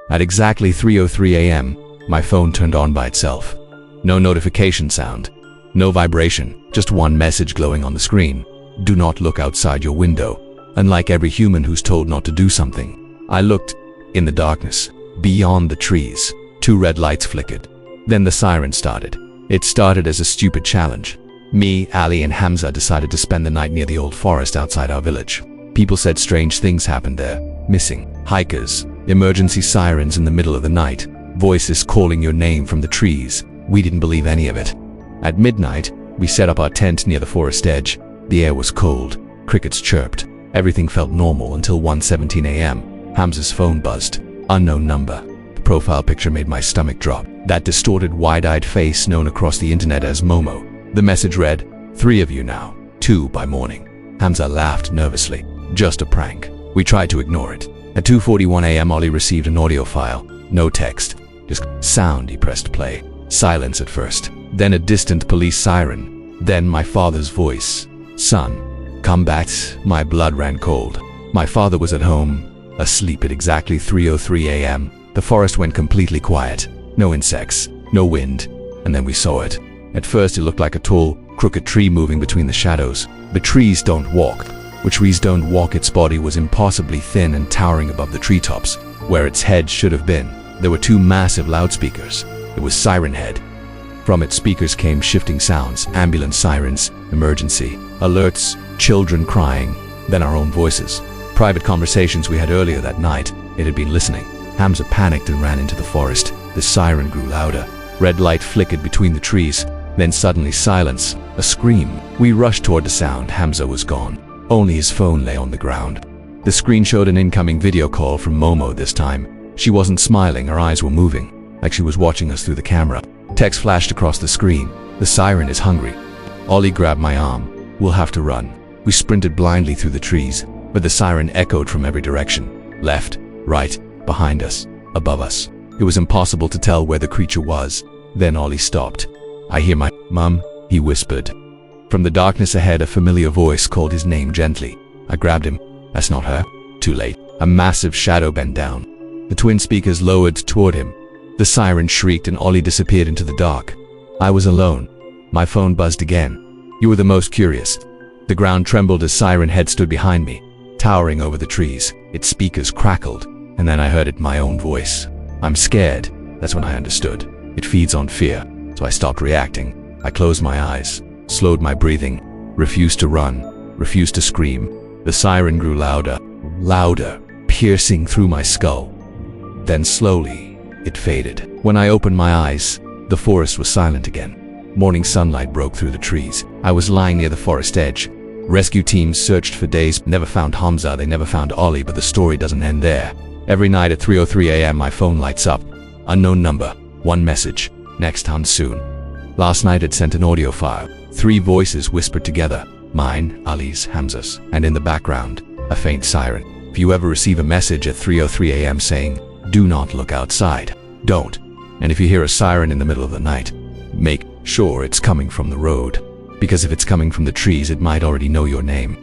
At exactly 3:03 a.m., my phone turned on by itself. No notification sound, no vibration, just one message glowing on the screen. Do not look outside your window. Unlike every human who's told not to do something, I looked. In the darkness, beyond the trees, 2 red lights flickered. Then the siren started. It started as a stupid challenge. Me, Ali, and Hamza decided to spend the night near the old forest outside our village. People said strange things happened there. Missing, hikers, emergency sirens in the middle of the night, voices calling your name from the trees. We didn't believe any of it. At midnight, we set up our tent near the forest edge. The air was cold. Crickets chirped. Everything felt normal until 1:17 a.m. Hamza's phone buzzed. Unknown number. The profile picture made my stomach drop. That distorted, wide-eyed face known across the internet as Momo. The message read, 3 of you now, 2 by morning. Hamza laughed nervously. Just a prank. We tried to ignore it. At 2:41 a.m. Ollie received an audio file. No text. Just sound. He pressed play. Silence at first. Then a distant police siren. Then my father's voice. Son, come back. My blood ran cold. My father was at home, asleep at exactly 3:03 a.m. The forest went completely quiet. No insects, no wind. And then we saw it. At first it looked like a tall, crooked tree moving between the shadows. But trees don't walk. Its body was impossibly thin and towering above the treetops. Where its head should have been, there were 2 massive loudspeakers. It was Sirenhead. From its speakers came shifting sounds, ambulance sirens, emergency, alerts, children crying, then our own voices. Private conversations we had earlier that night. It had been listening. Hamza panicked and ran into the forest. The siren grew louder. Red light flickered between the trees. Then suddenly silence, a scream. We rushed toward the sound. Hamza was gone. Only his phone lay on the ground. The screen showed an incoming video call from Momo this time. She wasn't smiling, her eyes were moving, like she was watching us through the camera. Text flashed across the screen. The siren is hungry. Ollie grabbed my arm. We'll have to run. We sprinted blindly through the trees, but the siren echoed from every direction. Left, right, behind us, above us. It was impossible to tell where the creature was. Then Ollie stopped. I hear my mum, he whispered. From the darkness ahead, a familiar voice called his name gently. I grabbed him. That's not her. Too late. A massive shadow bent down. The twin speakers lowered toward him. The siren shrieked and Ollie disappeared into the dark. I was alone. My phone buzzed again. You were the most curious. The ground trembled as Sirenhead stood behind me, towering over the trees. Its speakers crackled, and then I heard it, my own voice. I'm scared. That's when I understood. It feeds on fear, so I stopped reacting. I closed my eyes, slowed my breathing, refused to run, refused to scream. The siren grew louder, louder, piercing through my skull. Then slowly, it faded. When I opened my eyes, the forest was silent again. Morning sunlight broke through the trees. I was lying near the forest edge. Rescue teams searched for days, never found Hamza, they never found Ollie, but the story doesn't end there. Every night at 3:03 a.m. my phone lights up. Unknown number, 1 message, next time soon. Last night it sent an audio file. 3 voices whispered together, mine, Ali's, Hamza's, and in the background, a faint siren. If you ever receive a message at 3:03 a.m. saying, do not look outside, don't. And if you hear a siren in the middle of the night, make sure it's coming from the road. Because if it's coming from the trees, it might already know your name.